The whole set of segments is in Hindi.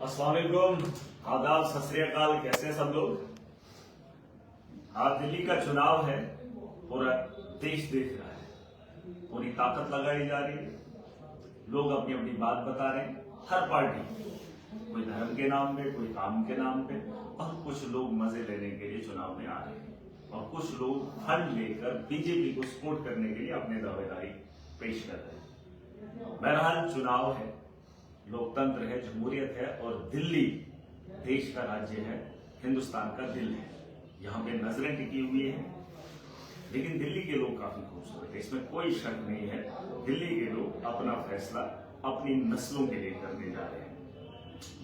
अस्सलाम वालेकुम, आदाब, सत श्री अकाल। कैसे हैं सब लोग? आज दिल्ली का चुनाव है, पूरा देश देख रहा है, पूरी ताकत लगाई जा रही है, लोग अपनी अपनी बात बता रहे हैं। हर पार्टी कोई धर्म के नाम पे, कोई काम के नाम पे, और कुछ लोग मजे लेने के लिए चुनाव में आ रहे हैं, और कुछ लोग फंड लेकर बीजेपी को सपोर्ट करने के लिए अपने दावेदारी पेश कर रहे हैं। बहरहाल चुनाव है, लोकतंत्र है, जमहूरियत है, और दिल्ली देश का राज्य है, हिंदुस्तान का दिल है। यहाँ पे नजरें टिकी हुई हैं, लेकिन दिल्ली के लोग काफी खूबसूरत है, इसमें कोई शक नहीं है। दिल्ली के लोग अपना फैसला अपनी नस्लों के लिए करने जा रहे हैं।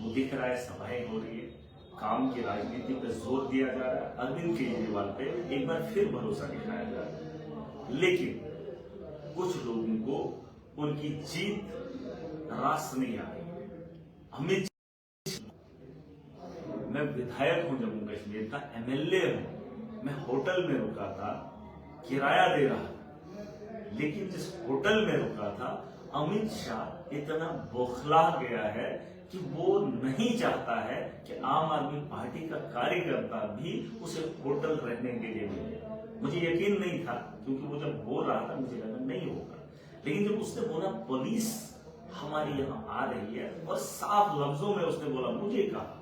वो दिख रहा है, सभाएं हो रही है, काम की राजनीति पर जोर दिया जा रहा है, अरविंद केजरीवाल पे एक बार फिर भरोसा दिखाया जा रहा है। लेकिन कुछ लोगों को उनकी जीत रास नहीं आ रही। अमित, मैं विधायक हूं जम्मू कश्मीर का, एमएलए हूं, मैं होटल में रुका था, किराया दे रहा था, लेकिन जिस होटल में रुका था अमित शाह इतना बौखला गया है कि वो नहीं चाहता है कि आम आदमी पार्टी का कार्यकर्ता भी उसे होटल रहने के लिए मिले। मुझे यकीन नहीं था, क्योंकि वो जब बोल रहा था मुझे लगा नहीं होगा, लेकिन जब उसने बोला पुलिस हमारी यहाँ आ रही है, और साफ लफ्जों में उसने बोला, मुझे कहा,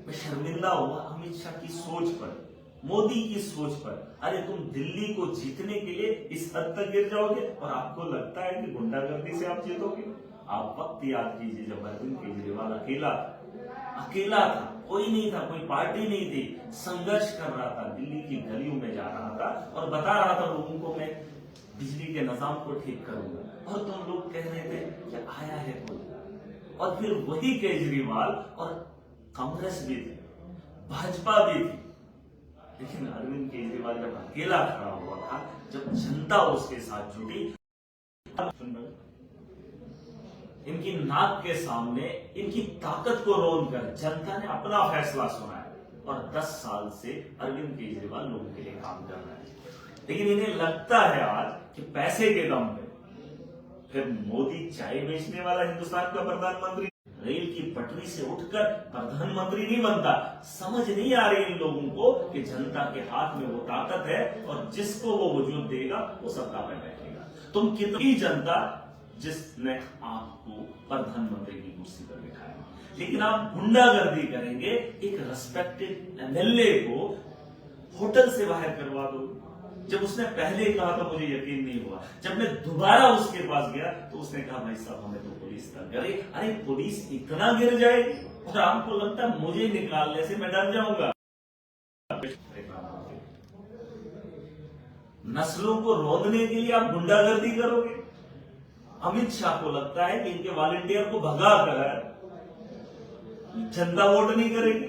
मैं शर्मिंदा हुआ अमित शाह की सोच पर, मोदी की सोच पर। अरे तुम दिल्ली को जीतने के लिए इस हद तक गिर जाओगे, और आपको लगता है कि गुंडागर्दी से आप जीतोगे? आप वक्त याद कीजिए जब अरविंद केजरीवाल अकेला था, कोई नहीं था, कोई पार्टी नहीं थी, संघर्ष कर रहा था, दिल्ली की गलियों में जा रहा था और बता रहा था लोगों को मैं बिजली के निजाम को ठीक करूंगा, और तुम लोग कह रहे थे कि आया है कोई। और फिर वही केजरीवाल और कांग्रेस भी थी, भाजपा भी थी, लेकिन अरविंद केजरीवाल जब अकेला खड़ा हुआ था, जब जनता उसके साथ जुटी, इनकी नाक के सामने इनकी ताकत को रोन कर जनता ने अपना फैसला सुना है, और 10 साल से अरविंद केजरीवाल लोगों के लिए काम कर रहा है। लेकिन इन्हें लगता है आज कि पैसे के दम पे फिर मोदी चाय बेचने वाला हिंदुस्तान का प्रधानमंत्री रेल की पटरी से उठकर प्रधानमंत्री नहीं बनता। समझ नहीं आ रही इन लोगों को कि जनता के हाथ में वो ताकत है, और जिसको वो वजूद देगा वो सत्ता में बैठेगा। तुम कितनी जनता जिसने आपको प्रधानमंत्री की कुर्सी पर बिठाया, लेकिन आप गुंडागर्दी करेंगे, एक रेस्पेक्टेड एमएलए को होटल से बाहर करवा दो। जब उसने पहले कहा था मुझे यकीन नहीं हुआ, जब मैं दोबारा उसके पास गया तो उसने कहा भाई साहब हमें तो पुलिस तक गिरे। अरे पुलिस इतना गिर जाएगी और आपको लगता है मुझे निकालने से मैं डर जाऊंगा? नस्लों को रोकने के लिए आप गुंडागर्दी करोगे? अमित शाह को लगता है कि इनके वॉलंटियर को भगा कर जनता वोट नहीं करेगी,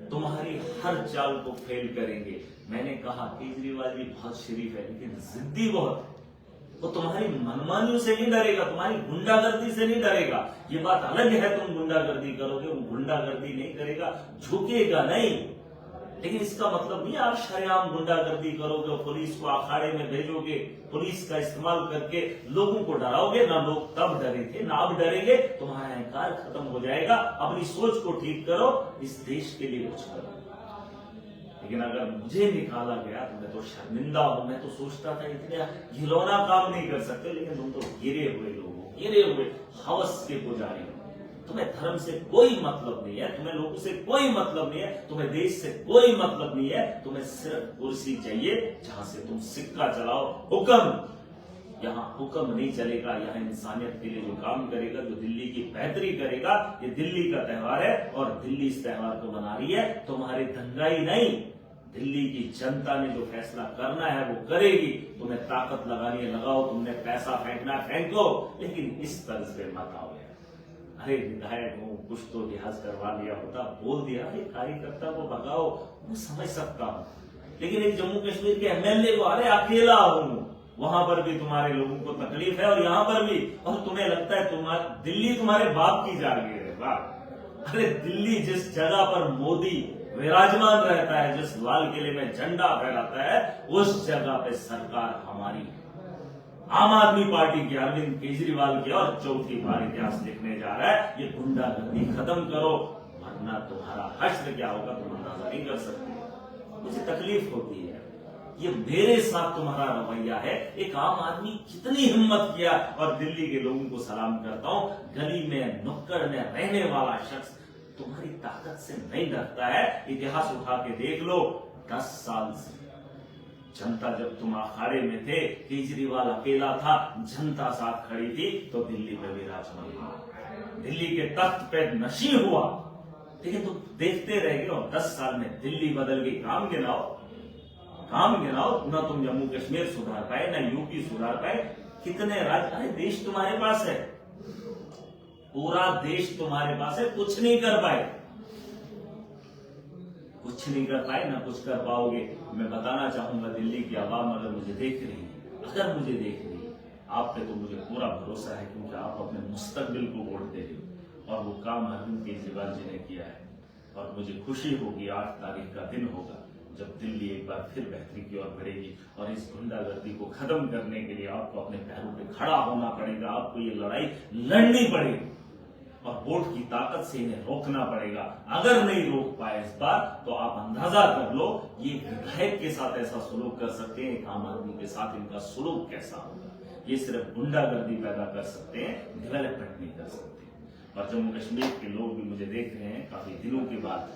तुम्हारी हर चाल को फेल करेंगे। मैंने कहा केजरीवाल जी बहुत शरीफ है, लेकिन जिद्दी बहुत है। वो तुम्हारी मनमानियों से नहीं डरेगा, तुम्हारी गुंडागर्दी से नहीं डरेगा। ये बात अलग है तुम गुंडागर्दी करोगे, वो गुंडागर्दी नहीं करेगा, झुकेगा नहीं। लेकिन इसका मतलब नहीं आप शरेआम गुंडागर्दी करोगे, पुलिस को अखाड़े में भेजोगे, पुलिस का इस्तेमाल करके लोगों को डराओगे। ना लोग तब डरे थे, ना अब डरेंगे। तुम्हारा अहंकार खत्म हो जाएगा। अपनी सोच को ठीक करो, इस देश के लिए कुछ करो। लेकिन अगर मुझे निकाला गया तो मैं तो शर्मिंदा हूं। मैं तो सोचता था इतने घिनौना काम नहीं कर सकते, लेकिन तुम तो गिरे हुए लोग, गिरे हुए हवस के पुजारी हो। तुम्हें धर्म से कोई मतलब नहीं है, तुम्हें लोगों से कोई मतलब नहीं है, तुम्हें देश से कोई मतलब नहीं है। तुम्हें सिर्फ कुर्सी चाहिए जहां से तुम सिक्का चलाओ। हुक्म, यहाँ हुक्म नहीं चलेगा। यहाँ इंसानियत के लिए जो काम करेगा, जो दिल्ली की बेहतरी करेगा, ये दिल्ली का त्योहार है, और दिल्ली इस त्योहार को मना रही है, तुम्हारी दंगाई नहीं। दिल्ली की जनता ने जो फैसला करना है वो करेगी। तुम्हें ताकत लगानी है लगाओ, तुमने पैसा फेंकना फेंको, लेकिन इस तर्ज पे मत आओ। अरे विधायक हूं, कुछ तो लिहाज करवा लिया होता, बोल दिया, अरे कार्यकर्ता को भगाओ, मैं समझ सकता हूं। लेकिन एक जम्मू कश्मीर के एमएलए को, अरे अकेला हूं, वहां पर भी तुम्हारे लोगों को तकलीफ है, और यहां पर भी, और तुम्हें लगता है दिल्ली तुम्हारे बाप की जागीर है। वाह! अरे दिल्ली जिस जगह पर मोदी विराजमान रहता है, जिस लाल किले में झंडा फहराता है, उस जगह पे सरकार हमारी है। आम आदमी पार्टी के अरविंद केजरीवाल के और चौथी बार इतिहास लिखने जा रहा है। ये गुंडागर्दी खत्म करो, वरना तुम्हारा हश्र क्या होगा तुम अंदाजा नहीं कर सकते। मुझे तकलीफ होती है, ये मेरे साथ तुम्हारा रवैया है। एक आम आदमी कितनी हिम्मत किया, और दिल्ली के लोगों को सलाम करता हूं, गली में नुक्कड़ में रहने वाला शख्स तुम्हारी ताकत से नहीं डरता है। इतिहास उठा के देख लो, 10 साल से जनता, जब तुम अखाड़े में थे, केजरीवाल अकेला था, जनता साथ खड़ी थी, तो दिल्ली में विराजमान हुआ, दिल्ली के तख्त पे नशीं हुआ। लेकिन तुम देखते रह गए, और 10 साल में दिल्ली बदल गई। काम गिनाओ, ना तुम जम्मू कश्मीर सुधार पाए, ना यूपी सुधार पाए। कितने राज्य, अरे देश तुम्हारे पास है, पूरा देश तुम्हारे पास है, कुछ नहीं कर पाए, ना कुछ कर पाओगे। मैं बताना चाहूंगा दिल्ली की आवाम अगर मुझे देख रही है, आप पे तो मुझे पूरा भरोसा है, क्योंकि आप अपने मुस्तकबिल को वोट दे रहे हो, और वो काम अरविंद केजरीवाल जी ने किया है। और मुझे खुशी होगी, 8 तारीख का दिन होगा जब दिल्ली एक बार फिर बेहतरी की ओर बढ़ेगी। और इस गुंडागर्दी को खत्म करने के लिए आपको अपने पैरों पे खड़ा होना पड़ेगा, आपको ये लड़ाई लड़नी पड़ेगी, और वोट की ताकत से इन्हें रोकना पड़ेगा। अगर नहीं रोक पाए इस बार, तो आप अंदाजा कर लो, ये विधायक के साथ ऐसा सुलूक कर सकते हैं, एक आम आदमी के साथ इनका सुलूक कैसा होगा। ये सिर्फ गुंडागर्दी पैदा कर सकते हैं, डेवलपमेंट नहीं कर सकते। और जम्मू कश्मीर के लोग भी मुझे देख रहे हैं, काफी दिनों के बाद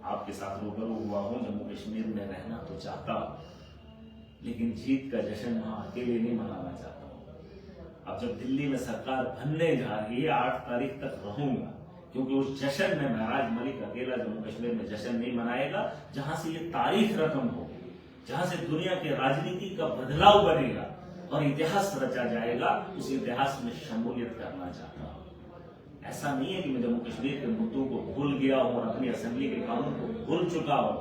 आपके साथ रूबरू हुआ हूं। जम्मू कश्मीर में रहना तो चाहता हूं, लेकिन जीत का जश्न वहां अकेले नहीं मनाना चाहता हूं। अब जब दिल्ली में सरकार बनने जा रही है, 8 तारीख तक रहूंगा, क्योंकि उस जश्न में महराज मलिक अकेला जम्मू कश्मीर में जश्न नहीं मनाएगा। जहां से ये तारीख रकम होगी, जहां से दुनिया के राजनीति का बदलाव बनेगा और इतिहास रचा जाएगा, उस इतिहास में शमूलियत करना चाहता हूं। ऐसा नहीं है कि मैं जम्मू कश्मीर के मुद्दों को भूल गया हूं और अपनी असेंबली के कानून को भूल चुका हूं।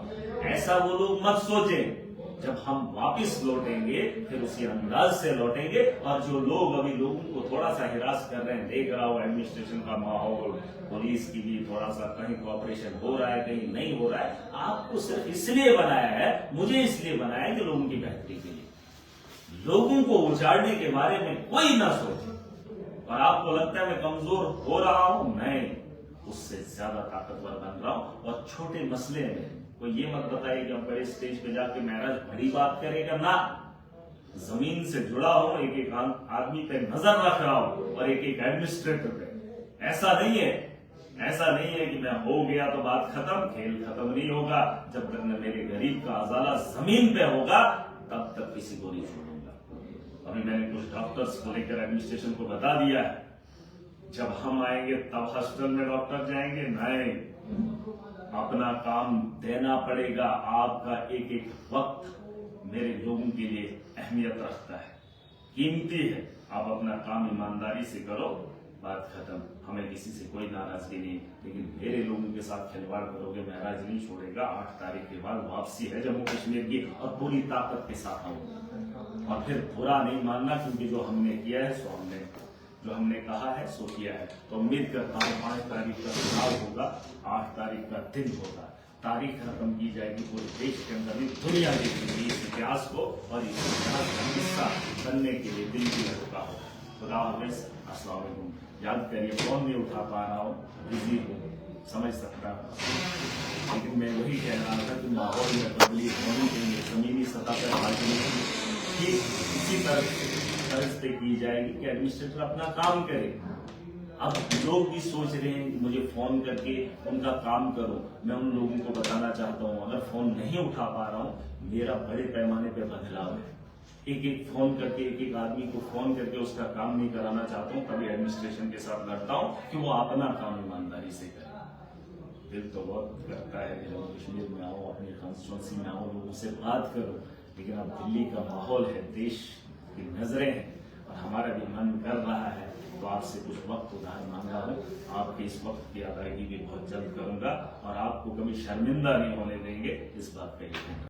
ऐसा वो लोग मत सोचें। जब हम वापस लौटेंगे, फिर उसी अंदाज से लौटेंगे। और जो लोग अभी लोगों को थोड़ा सा हिरास कर रहे हैं, देख रहा हूं एडमिनिस्ट्रेशन का माहौल, पुलिस की भी थोड़ा सा कहीं कोऑपरेशन हो रहा है, कहीं नहीं हो रहा है। आपको सिर्फ इसलिए बनाया है, मुझे इसलिए बनाया है कि लोगों की बेहतरी के लिए, लोगों को उजाड़ने के बारे में कोई ना सोचे। और आपको लगता है मैं कमजोर हो रहा हूं, नहीं, उससे ज्यादा ताकतवर बन रहा हूं। और छोटे मसले में कोई ये मत बताइए कि हम बड़े स्टेज पे जाके महराज बड़ी बात करेगा ना। जमीन से जुड़ा हूं, एक एक आदमी पे नजर रख रहा हूं, और एक एक एडमिनिस्ट्रेटर पे। ऐसा नहीं है कि मैं हो गया तो बात खत्म। खेल खत्म नहीं होगा जब तक न मेरे गरीब का अजाला जमीन पे होगा, तब तक किसी को नहीं छोड़ूंगा। अभी मैंने कुछ डॉक्टर्स को लेकर एडमिनिस्ट्रेशन को बता दिया है, जब हम आएंगे तब हॉस्पिटल में डॉक्टर जाएंगे, नहीं, अपना काम देना पड़ेगा। आपका एक एक वक्त मेरे लोगों के लिए अहमियत रखता है, कीमती है। आप अपना काम ईमानदारी से करो, बात खत्म। हमें किसी से कोई नाराजगी नहीं, लेकिन मेरे लोगों के साथ खिलवाड़ करोगे, महराज नहीं छोड़ेगा। 8 तारीख के बाद वापसी है जम्मू कश्मीर की, और पूरी ताकत के साथ आऊंगा। और फिर बुरा नहीं मानना, क्योंकि जो हमने किया है जो हमने कहा है सो किया है। तो उम्मीद करता हूँ 5 तारीख का चुनाव होगा, 8 तारीख का दिन होगा, तारीख खत्म की जाएगी, पूरे देश के अंदर भी दुनिया देखेगी इस इतिहास को, और इस इतिहास का हिस्सा बनने के लिए दिल की रुका हो। खुदा हाफिज़, अस्सलाम वालेकुम। याद करिए, फोन नहीं उठा पा रहा हूँ, बिजी हूँ, समझ सकता हूँ, लेकिन मैं वही कह रहा था कि माहौल में तब्दीली होनी चाहिए। जमीनी सतह पर राजनीति इसी तरह से की जाएगी कि एडमिनिस्ट्रेटर अपना काम करे। अब लोग भी सोच रहे हैं कि मुझे फोन करके उनका काम करो। मैं उन लोगों को बताना चाहता हूं, अगर फोन नहीं उठा पा रहा हूं, मेरा बड़े पैमाने पे बदलाव है। एक एक फोन करके, एक एक आदमी को फोन करके उसका काम नहीं कराना चाहता हूं। तभी एडमिनिस्ट्रेशन के साथ लड़ता हूं कि वो अपना काम ईमानदारी से करे। दिल तो बहुत करता है कि जम्मू कश्मीर में आओ, अपनी कॉन्स्टिट्यूंसी में आओ, लोगों से बात करो, लेकिन अब दिल्ली का माहौल है, देश की नजरें हैं, और हमारा भी मन कर रहा है। तो आपसे कुछ वक्त उधार मांगा हूँ, आपके इस वक्त की अदायगी भी बहुत जल्द करूंगा, और आपको कभी शर्मिंदा नहीं होने देंगे, इस बात पे यकीन।